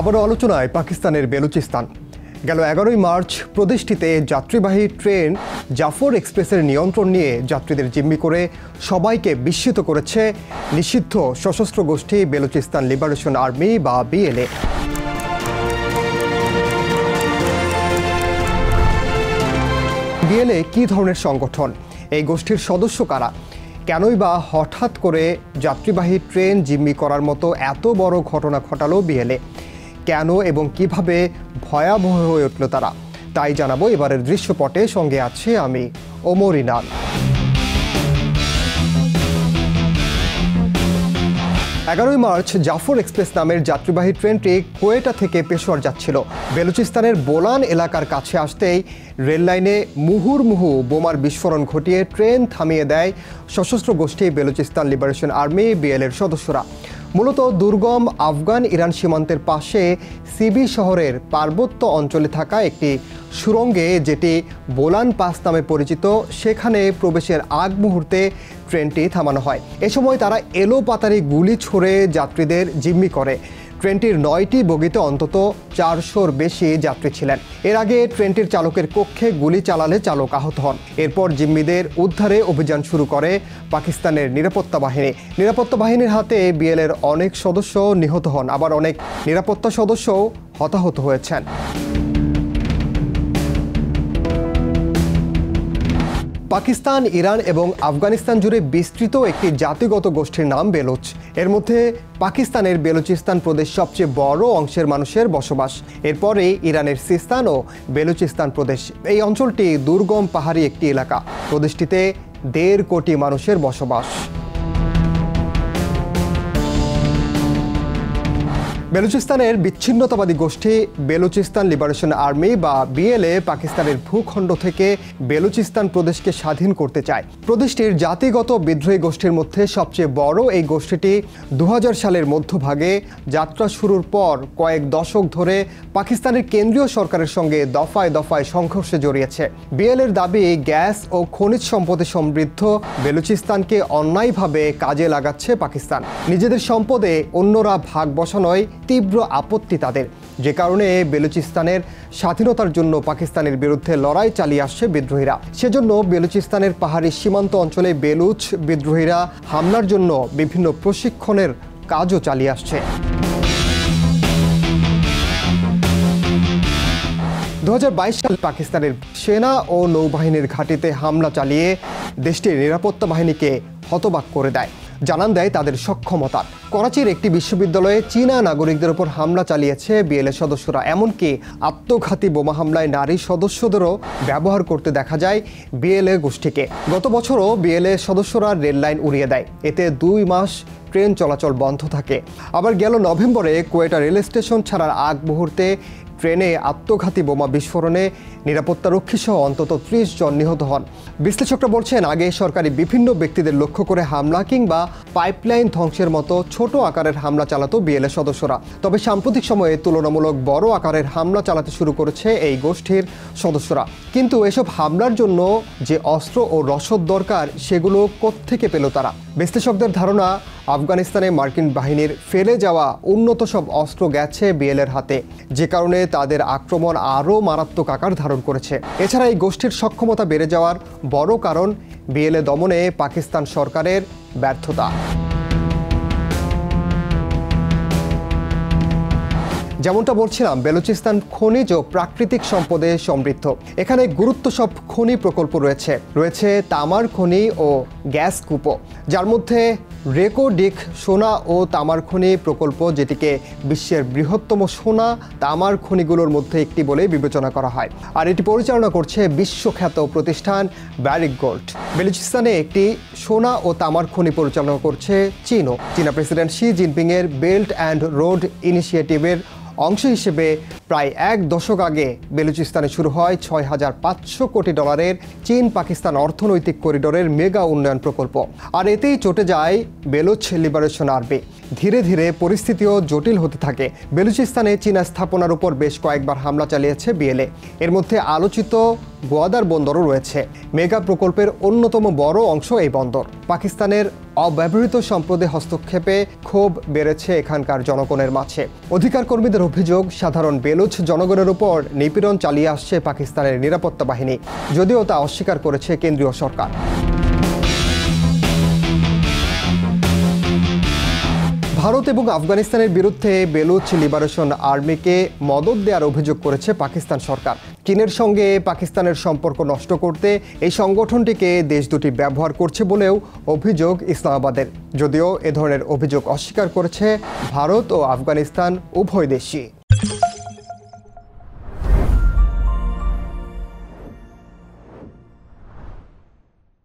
আবারও আলোচনায় পাকিস্তানের বেলুচিস্তান। গেল 11 মার্চ প্রদেশটিতে যাত্রীবাহী ট্রেন জাফর এক্সপ্রেসের নিয়ন্ত্রণ নিয়ে যাত্রীদের জিম্মি করে সবাইকে বিস্মিত করেছে নিষিদ্ধ সশস্ত্র গোষ্ঠী বেলুচিস্তান লিবারেশন আর্মি বা বিএলএ। বিএলএ কী ধরনের সংগঠন? এই গোষ্ঠীর সদস্য কারা? কেনই বা হঠাৎ করে যাত্রীবাহী ট্রেন জিম্মি করার মতো এত বড় ঘটনা ঘটালো বিএলএ? কেন এবং কিভাবে ভয়াবহ হয়ে উঠল তারা? তাই জানাবো এবারের দৃশ্যপটে। সঙ্গে আছে আমি ওমর ইনান। 11 মার্চ জাফর এক্সপ্রেস নামের যাত্রীবাহী ট্রেনটি কোয়েটা থেকে পেশোয়ার যাচ্ছিল। বেলুচিস্তানের বোলান এলাকার কাছে আসতেই রেল লাইনে মুহুর্মুহু বোমার বিস্ফোরণ ঘটিয়ে ট্রেন থামিয়ে দেয় সশস্ত্র গোষ্ঠী বেলুচিস্তান লিবারেশন আর্মি বিএলএর সদস্যরা। মূলত দুর্গম আফগান ইরান সীমান্তের পাশে সিবি শহরের পার্বত্য অঞ্চলে থাকা একটি সুড়ঙ্গে, যেটি বোলান পাস নামে পরিচিত, সেখানে প্রবেশের আগ মুহূর্তে ট্রেনটি থামানো হয়। এ সময় তারা এলোপাতাড়ি গুলি ছুড়ে যাত্রীদের জিম্মি করে। ট্রেনটির 9টি বগিতে অন্তত 400-র বেশি যাত্রী ছিলেন। এর আগে ট্রেনটির চালকের কক্ষে গুলি চালালে চালক আহত হন। এরপর জিম্মিদের উদ্ধারে অভিযান শুরু করে পাকিস্তানের নিরাপত্তা বাহিনী। নিরাপত্তা বাহিনীর হাতে বিএলএর অনেক সদস্য নিহত হন, আবার অনেক নিরাপত্তা সদস্যও হতাহত হয়েছেন। পাকিস্তান, ইরান এবং আফগানিস্তান জুড়ে বিস্তৃত একটি জাতিগত গোষ্ঠীর নাম বেলুচ। এর মধ্যে পাকিস্তানের বেলুচিস্তান প্রদেশ সবচেয়ে বড় অংশের মানুষের বসবাস। এরপরে ইরানের সিস্তান ও বেলুচিস্তান প্রদেশ। এই অঞ্চলটি দুর্গম পাহাড়ি একটি এলাকা। প্রদেশটিতে 1.5 কোটি মানুষের বসবাস। বেলুচিস্তানের বিচ্ছিন্নতাবাদী গোষ্ঠী বেলুচিস্তান লিবারেশন আর্মি বা বিএলএ পাকিস্তানের ভূখণ্ড থেকে বেলুচিস্তান প্রদেশকে স্বাধীন করতে চায়। প্রদেশটির জাতিগত বিদ্রোহী গোষ্ঠীর মধ্যে সবচেয়ে বড় এই গোষ্ঠীটি 2000 সালের মধ্যভাগে যাত্রা শুরুর পর কয়েক দশক ধরে পাকিস্তানের কেন্দ্রীয় সরকারের সঙ্গে দফায় দফায় সংঘর্ষে জড়িয়েছে। বিএলএর দাবি, গ্যাস ও খনিজ সম্পদে সমৃদ্ধ বেলুচিস্তানকে অন্যায়ভাবে কাজে লাগাচ্ছে পাকিস্তান। নিজেদের সম্পদে অন্যরা ভাগ বসানোয় তীব্র আপত্তি তাদের, যে কারণে বেলুচিস্তানের স্বাধীনতার জন্য পাকিস্তানের বিরুদ্ধে লড়াই চালিয়ে আসছে বিদ্রোহীরা। সেজন্য বেলুচিস্তানের পাহাড়ি সীমান্ত অঞ্চলে বেলুচ বিদ্রোহীরা হামলার জন্য বিভিন্ন প্রশিক্ষণের কাজও চালিয়ে আসছে। 2022 সালে পাকিস্তানের সেনা ও নৌবাহিনীর ঘাঁটিতে হামলা চালিয়ে দেশটির নিরাপত্তা বাহিনীকে হতবাক করে দেয়, জানান দেয় তাদের সক্ষমতা। করাচির একটি বিশ্ববিদ্যালয়ে চীনা নাগরিকদের উপর হামলা চালিয়েছে বিএলএ সদস্যরা। এমনকি আত্মঘাতী বোমা হামলায় নারী সদস্যদেরও ব্যবহার করতে দেখা যায় বিএলএ গোষ্ঠীকে। গত বছরও বিএলএ সদস্যরা রেল লাইন উড়িয়ে দেয়। এতে 2 মাস ট্রেন চলাচল বন্ধ থাকে। আবার গেল নভেম্বরে কোয়েটা রেল স্টেশন ছাড়ার আগ মুহূর্তে ট্রেনে আত্মঘাতী বোমা বিস্ফোরণে নিরাপত্তারক্ষী সহ অন্তত 30 জন নিহত হন। বিশ্লেষকরা বলছেন, আগে সরকারি বিভিন্ন ব্যক্তিদের লক্ষ্য করে হামলা কিংবা পাইপলাইন ধ্বংসের মতো ছোট আকারের হামলা চালাতো বিএলএ সদস্যরা। তবে সাম্প্রতিক সময়ে তুলনামূলক বড় আকারের হামলা চালাতে শুরু করেছে এই গোষ্ঠীর সদস্যরা। কিন্তু এসব হামলার জন্য যে অস্ত্র ও রসদ দরকার, সেগুলো কোত্থেকে পেল তারা? বিশ্লেষকদের ধারণা, আফগানিস্তানে মার্কিন বাহিনীর ফেলে যাওয়া উন্নত সব অস্ত্র গেছে বিএলএর হাতে, যে কারণে তাদের আক্রমণ আরও মারাত্মক আকার ধারণ করেছে। এছাড়া এই গোষ্ঠীর সক্ষমতা বেড়ে যাওয়ার বড় কারণ বিএলএ দমনে পাকিস্তান সরকারের ব্যর্থতা। যেমনটা বলছিলাম, বেলুচিস্তান খনিজ ও প্রাকৃতিক সম্পদে সমৃদ্ধ। এখানে গুরুত্ব সব খনি প্রকল্প রয়েছে তামার খনি ও গ্যাস কূপও, যার মধ্যে রেকোডিক সোনা ও তামার খনি প্রকল্প, যেটিকে বিশ্বের বৃহত্তম সোনা তামার খনিগুলোর মধ্যে একটি বলে বিবেচনা করা হয়। আর এটি পরিচালনা করছে বিশ্বখ্যাত প্রতিষ্ঠান ব্যারিক গোল্ড। বেলুচিস্তানে একটি সোনা ও তামার খনি পরিচালনা করছে চীনও। চীনা প্রেসিডেন্ট শি জিনপিংয়ের বেল্ট অ্যান্ড রোড ইনিশিয়েটিভের অংশ হিসেবে প্রায় 1 দশক আগে বেলুচিস্তানে শুরু হয় $6,500 কোটি চীন পাকিস্তান অর্থনৈতিক করিডোরের মেগা উন্নয়ন প্রকল্প। আর এতেই চটে যায় বেলুচ লিবারেশন আর্মি। ধীরে ধীরে পরিস্থিতিও জটিল হতে থাকে। বেলুচিস্তানে চীনা স্থাপনার উপর বেশ কয়েকবার হামলা চালিয়েছে বিএলএ। এর মধ্যে আলোচিত গোয়াদার বন্দরও রয়েছে। মেগা প্রকল্পের অন্যতম বড় অংশ এই বন্দর। পাকিস্তানের অব্যবহৃত সম্পদে হস্তক্ষেপে ক্ষোভ বেড়েছে এখানকার জনগণের মাঝে। অধিকার কর্মীদের অভিযোগ, সাধারণ বেলুচ জনগণের উপর নিপীড়ন চালিয়ে আসছে পাকিস্তানের নিরাপত্তা বাহিনী, যদিও তা অস্বীকার করেছে কেন্দ্রীয় সরকার। ভারত এবং আফগানিস্তানের বিরুদ্ধে বেলুচ লিবারেশন আর্মিকে মদদ দেওয়ার অভিযোগ করেছে পাকিস্তান সরকার। চীনের সঙ্গে পাকিস্তানের সম্পর্ক নষ্ট করতে এই সংগঠনটিকে দেশ দুটি ব্যবহার করছে বলেও অভিযোগ ইসলামাবাদের, যদিও এ ধরনের অভিযোগ অস্বীকার করেছে ভারত ও আফগানিস্তান উভয় দেশই।